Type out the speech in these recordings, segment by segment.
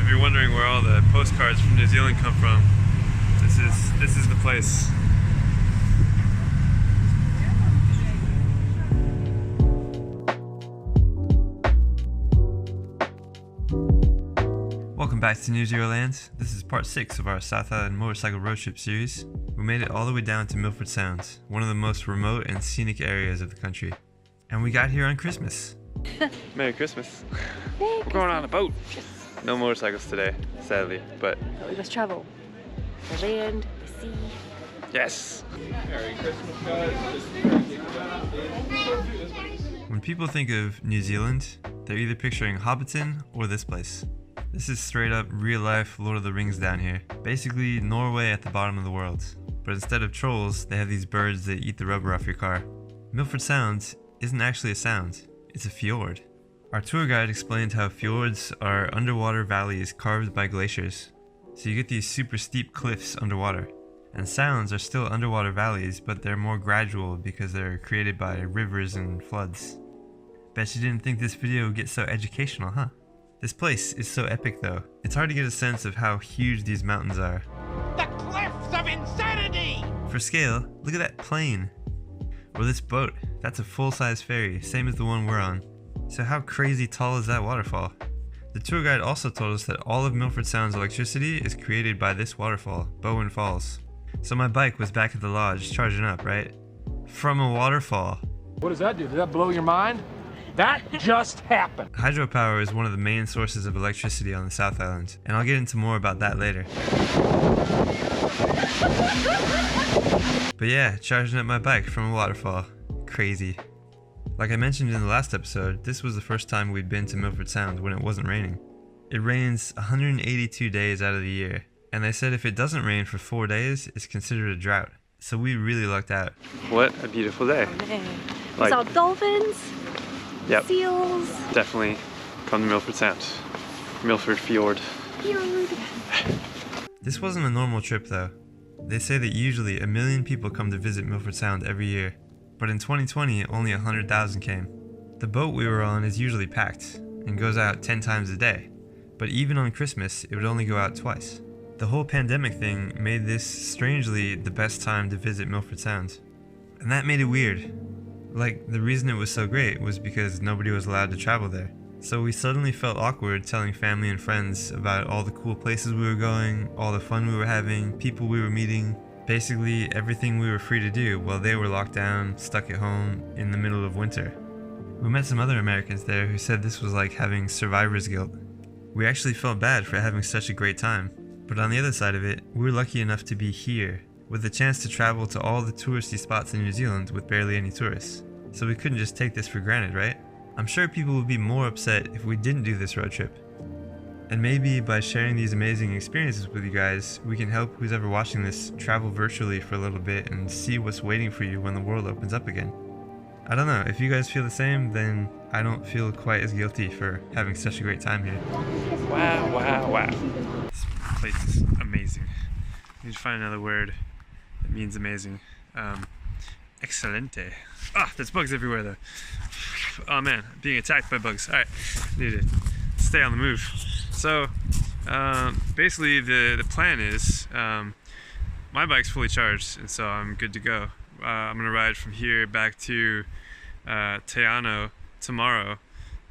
if you're wondering where all the postcards from New Zealand come from, this is the place. Welcome back to NewZeroland. This is part 6 of our South Island motorcycle road trip series. We made it all the way down to Milford Sound, one of the most remote and scenic areas of the country. And we got here on Christmas. Merry Christmas. We're going on a boat. No motorcycles today, sadly, but we must travel. The land, the sea. Yes! Merry Christmas, guys. When people think of New Zealand, they're either picturing Hobbiton or this place. This is straight up real life Lord of the Rings down here. Basically Norway at the bottom of the world. But instead of trolls, they have these birds that eat the rubber off your car. Milford Sound isn't actually a sound, it's a fjord. Our tour guide explained how fjords are underwater valleys carved by glaciers. So you get these super steep cliffs underwater. And sounds are still underwater valleys, but they're more gradual because they're created by rivers and floods. Bet you didn't think this video would get so educational, huh? This place is so epic though. It's hard to get a sense of how huge these mountains are. The cliffs of insanity! For scale, look at that plane. Or this boat, that's a full-size ferry, same as the one we're on. So how crazy tall is that waterfall? The tour guide also told us that all of Milford Sound's electricity is created by this waterfall, Bowen Falls. So my bike was back at the lodge charging up, right? From a waterfall. What does that do? Does that blow your mind? That just happened. Hydropower is one of the main sources of electricity on the South Island, and I'll get into more about that later. But yeah, charging up my bike from a waterfall. Crazy. Like I mentioned in the last episode, this was the first time we'd been to Milford Sound when it wasn't raining. It rains 182 days out of the year, and they said if it doesn't rain for 4 days, it's considered a drought. So we really lucked out. What a beautiful day. We saw dolphins, yep, seals. Definitely come to Milford Sound. Milford Fjord. Fjord. This wasn't a normal trip though. They say that usually 1 million people come to visit Milford Sound every year. But in 2020, only 100,000 came. The boat we were on is usually packed and goes out 10 times a day, but even on Christmas, it would only go out twice. The whole pandemic thing made this strangely the best time to visit Milford Sound. And that made it weird. Like, the reason it was so great was because nobody was allowed to travel there. So we suddenly felt awkward telling family and friends about all the cool places we were going, all the fun we were having, people we were meeting. Basically everything we were free to do while they were locked down, stuck at home in the middle of winter. We met some other Americans there who said this was like having survivor's guilt. We actually felt bad for having such a great time, but on the other side of it, we were lucky enough to be here, with the chance to travel to all the touristy spots in New Zealand with barely any tourists. So we couldn't just take this for granted, right? I'm sure people would be more upset if we didn't do this road trip. And maybe by sharing these amazing experiences with you guys, we can help who's ever watching this travel virtually for a little bit and see what's waiting for you when the world opens up again. I don't know, if you guys feel the same, then I don't feel quite as guilty for having such a great time here. Wow, wow, wow. This place is amazing. I need to find another word that means amazing. Excelente. Ah, there's bugs everywhere though. Oh man, being attacked by bugs. Alright, need to stay on the move. So basically the plan is my bike's fully charged, and so I'm good to go. I'm gonna ride from here back to Te Anau tomorrow.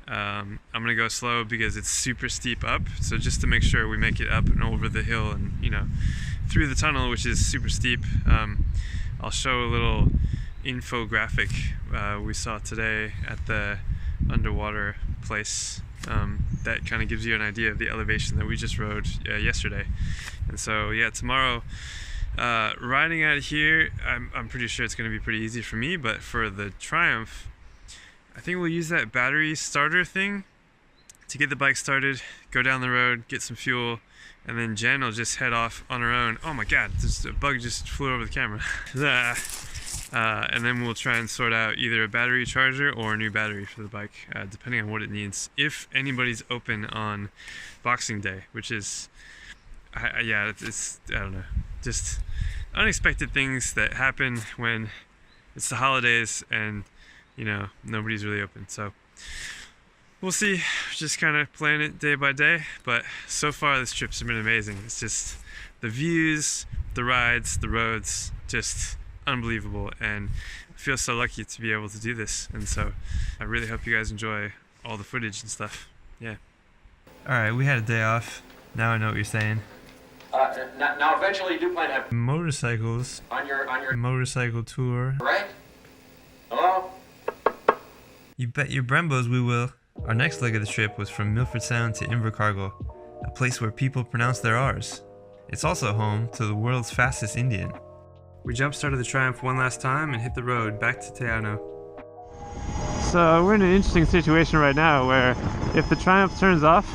I'm gonna go slow because it's super steep up, so just to make sure we make it up and over the hill and, you know, through the tunnel, which is super steep. I'll show a little infographic we saw today at the underwater place. That kind of gives you an idea of the elevation that we just rode yesterday. And so yeah, tomorrow riding out of here, I'm pretty sure it's going to be pretty easy for me, but for the Triumph, I think we'll use that battery starter thing to get the bike started, go down the road, get some fuel, and then Jen will just head off on her own. Oh my god, a bug just flew over the camera. And then we'll try and sort out either a battery charger or a new battery for the bike, depending on what it needs. If anybody's open on Boxing Day, which is, yeah, it's, I don't know, just unexpected things that happen when it's the holidays and, you know, nobody's really open. So we'll see. Just kind of playing it day by day. But so far, this trip's been amazing. It's just the views, the rides, the roads, just unbelievable. And I feel so lucky to be able to do this. And so I really hope you guys enjoy all the footage and stuff. Yeah. Alright, we had a day off. Now I know what you're saying. Now eventually you do plan to have Motorcycles. on your Motorcycle tour. right? Hello? You bet your Brembos we will. Our next leg of the trip was from Milford Sound to Invercargill, a place where people pronounce their R's. It's also home to the world's fastest Indian. We jump-started the Triumph one last time and hit the road back to Teano. So we're in an interesting situation right now where if the Triumph turns off,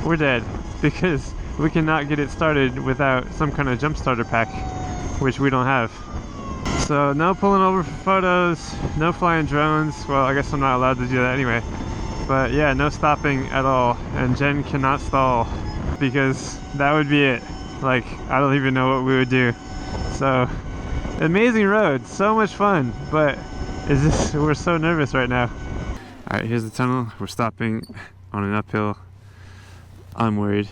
we're dead because we cannot get it started without some kind of jump starter pack, which we don't have. So no pulling over for photos, no flying drones. Well, I guess I'm not allowed to do that anyway. But yeah, no stopping at all, and Jen cannot stall because that would be it. Like, I don't even know what we would do. So, amazing road, so much fun, but we're so nervous right now. Alright, here's the tunnel. We're stopping on an uphill. I'm worried.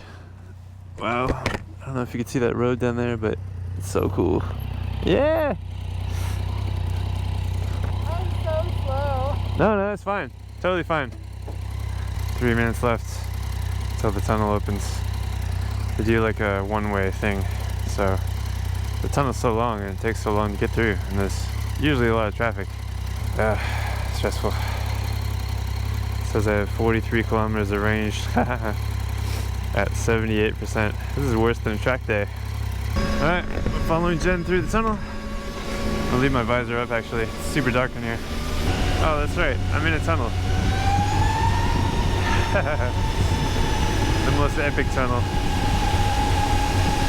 Wow, I don't know if you can see that road down there, but it's so cool. Yeah! I'm so slow. No, it's fine. Totally fine. 3 minutes left until the tunnel opens. They do like a one-way thing, so the tunnel's so long and it takes so long to get through, and there's usually a lot of traffic. Stressful. It says I have 43 kilometers of range at 78%. This is worse than a track day. Alright, we're following Jen through the tunnel. I'll leave my visor up actually. It's super dark in here. Oh, that's right. I'm in a tunnel. The most epic tunnel.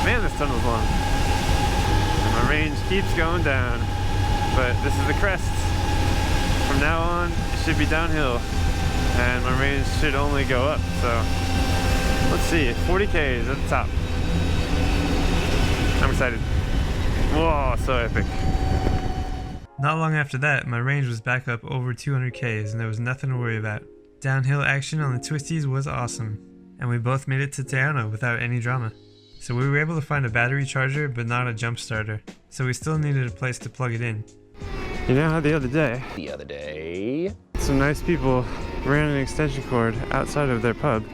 Man, this tunnel's long. And my range keeps going down. But this is the crest. From now on, it should be downhill. And my range should only go up. So, let's see. 40K is at the top. I'm excited. Whoa, so epic. Not long after that, my range was back up over 200Ks and there was nothing to worry about. Downhill action on the twisties was awesome, and we both made it to Teano without any drama. So we were able to find a battery charger but not a jump starter, so we still needed a place to plug it in. You know how the other day, some nice people ran an extension cord outside of their pub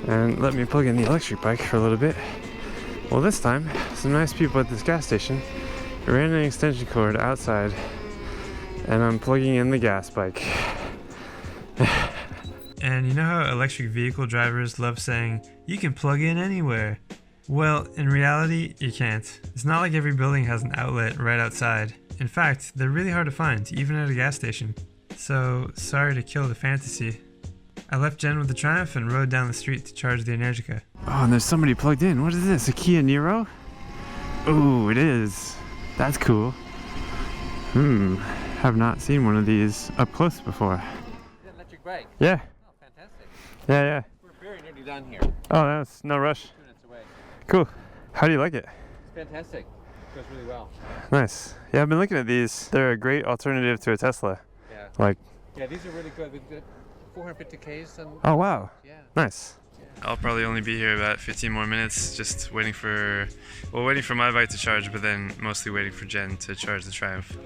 and let me plug in the electric bike for a little bit. Well, this time, some nice people at this gas station ran an extension cord outside and I'm plugging in the gas bike. And you know how electric vehicle drivers love saying, you can plug in anywhere? Well, in reality, you can't. It's not like every building has an outlet right outside. In fact, they're really hard to find, even at a gas station. So, sorry to kill the fantasy. I left Jen with the Triumph and rode down the street to charge the Energica. Oh, and there's somebody plugged in. What is this, a Kia Niro? Oh, it is. That's cool. Have not seen one of these up close before. Electric bike. Yeah. Oh, fantastic. Yeah. We're very nearly done here. Oh, that's no rush. 2 minutes away. Cool. How do you like it? It's fantastic. It goes really well. Nice. Yeah, I've been looking at these. They're a great alternative to a Tesla. Yeah. Like. Yeah, these are really good. We've got 450 Ks and. Oh wow. Yeah. Nice. I'll probably only be here about 15 more minutes, just waiting for my bike to charge, but then mostly waiting for Jen to charge the Triumph.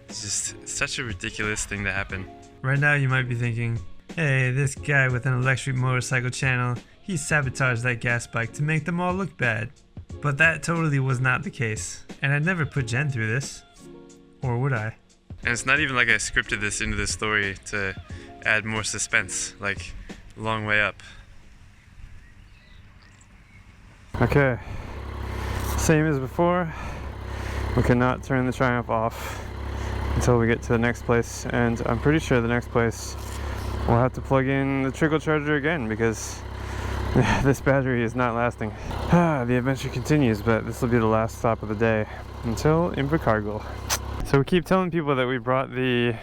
It's just such a ridiculous thing to happen. Right now you might be thinking, hey, this guy with an electric motorcycle channel, he sabotaged that gas bike to make them all look bad. But that totally was not the case, and I'd never put Jen through this. Or would I? And it's not even like I scripted this into the story to add more suspense, like long way up. Okay, same as before, we cannot turn the Triumph off until we get to the next place, and I'm pretty sure the next place we'll have to plug in the trickle charger again because this battery is not lasting. The adventure continues, but this will be the last stop of the day until Invercargill. So we keep telling people that we brought the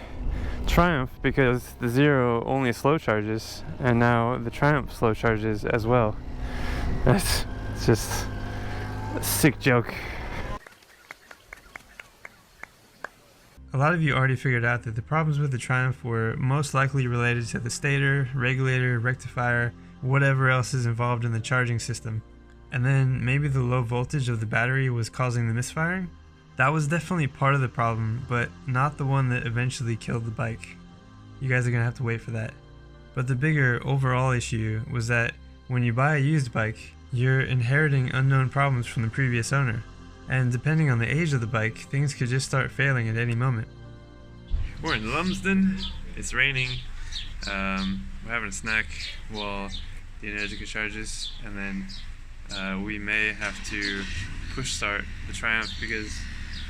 Triumph because the Zero only slow charges, and now the Triumph slow charges as well. It's just a sick joke. A lot of you already figured out that the problems with the Triumph were most likely related to the stator, regulator, rectifier, whatever else is involved in the charging system. And then maybe the low voltage of the battery was causing the misfiring? That was definitely part of the problem, but not the one that eventually killed the bike. You guys are gonna have to wait for that. But the bigger overall issue was that when you buy a used bike, you're inheriting unknown problems from the previous owner. And depending on the age of the bike, things could just start failing at any moment. We're in Lumsden, it's raining, we're having a snack while the Energica charges, and then we may have to push start the Triumph because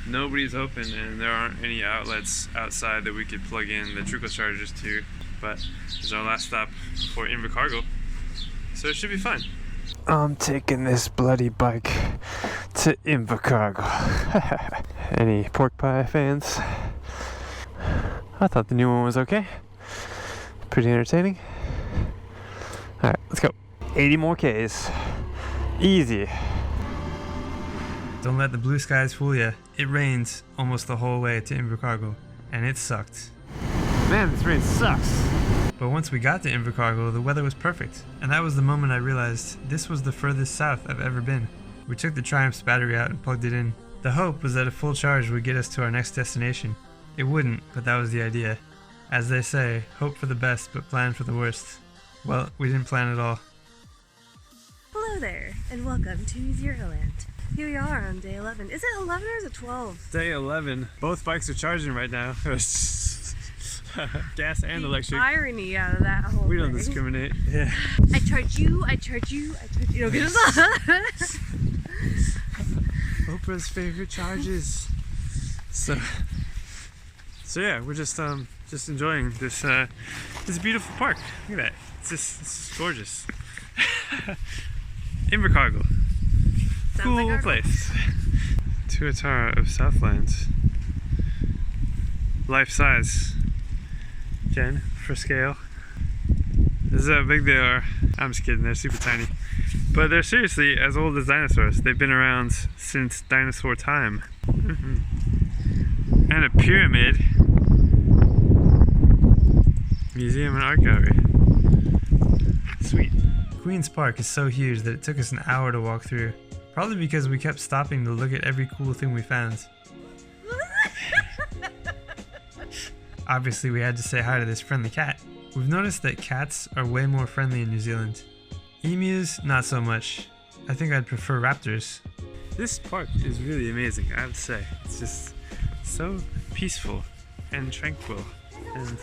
nobody's open and there aren't any outlets outside that we could plug in the trickle chargers to. But this is our last stop for Invercargill, so it should be fun. I'm taking this bloody bike to Invercargill. Any pork pie fans? I thought the new one was okay. Pretty entertaining. Alright, let's go. 80 more Ks. Easy. Don't let the blue skies fool you. It rained almost the whole way to Invercargill, and it sucked. Man, this rain sucks. But once we got to Invercargill, the weather was perfect, and that was the moment I realized this was the furthest south I've ever been. We took the Triumph's battery out and plugged it in. The hope was that a full charge would get us to our next destination. It wouldn't, but that was the idea. As they say, hope for the best, but plan for the worst. Well, we didn't plan at all. Hello there, and welcome to NewZeroland. Here we are on day 11. Is it 11 or is it 12? Day 11. Both bikes are charging right now. Gas and electric. Irony out of that whole We don't thing. discriminate. Yeah. I charge you, I charge you, I charge you. Okay, Oprah's favorite charges. So yeah, we're just enjoying this this beautiful park. Look at that. It's just gorgeous. Invercargill. Cool like place. Tuatara of Southland. Life size. Jen, for scale. This is how big they are. I'm just kidding, they're super tiny. But they're seriously as old as dinosaurs. They've been around since dinosaur time. And a pyramid. Museum and art gallery. Sweet. Queen's Park is so huge that it took us an hour to walk through. Probably because we kept stopping to look at every cool thing we found. Obviously we had to say hi to this friendly cat. We've noticed that cats are way more friendly in New Zealand. Emus, not so much. I think I'd prefer raptors. This park is really amazing, I have to say. It's just so peaceful and tranquil. And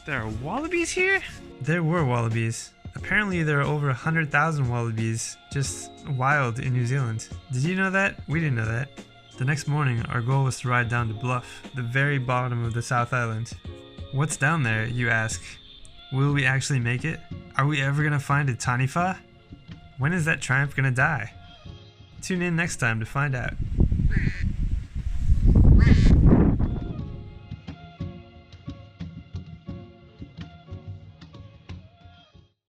there are wallabies here? There were wallabies. Apparently there are over 100,000 wallabies just wild in New Zealand. Did you know that? We didn't know that. The next morning, our goal was to ride down to Bluff, the very bottom of the South Island. What's down there, you ask? Will we actually make it? Are we ever gonna find a Taniwha? When is that Triumph gonna die? Tune in next time to find out.